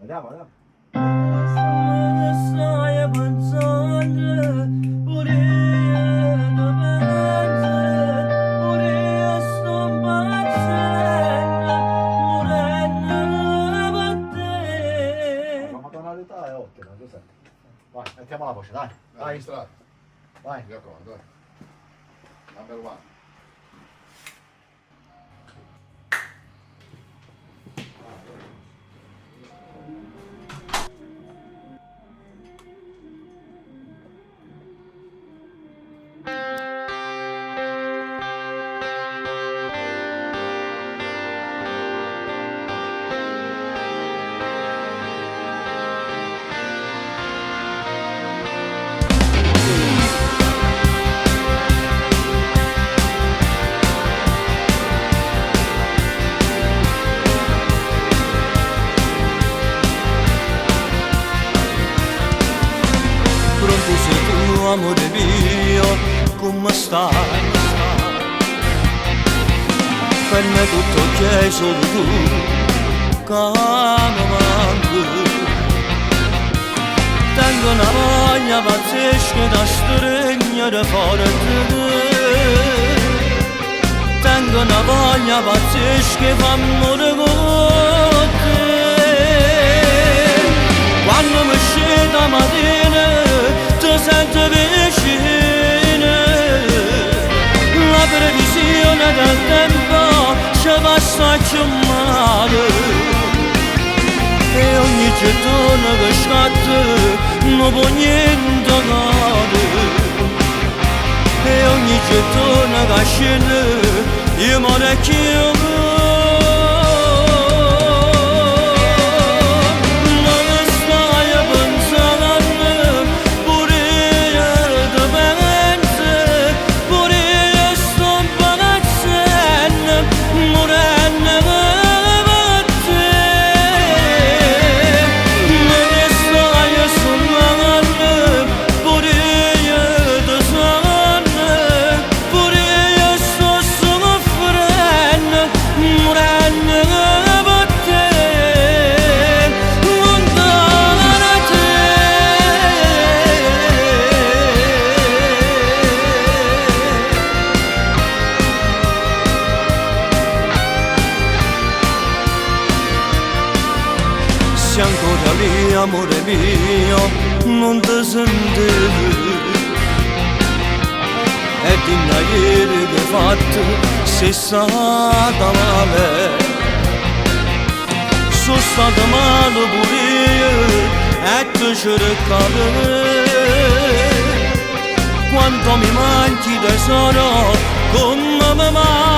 Vediamo, vediamo. La tonalità è ottima, Giuseppe. Vai, mettiamo la voce, dai. Vai, vai. Mi raccomando, dai. Number one. Pronto sei tu, amore mio, come stai? Per me tutto ok, solo tu, che mi manchi. Tengo una voglia pazzesca da stringere forte. Tengo una voglia pazzesca fa amore con te. Quando mi scendo la mattina ti sento vicino. La previsione del tempo ci va assai male. E ogni giorno che scatta non può niente accadere. E ogni giorno che scende io mi orecchio. Se ancora lì, amore mio, non ti sentivi. E di ieri che hai fatto sei stata male. Sono stata male pure io e ti cercavo. Quanto mi manchi tesoro, come mi manchi.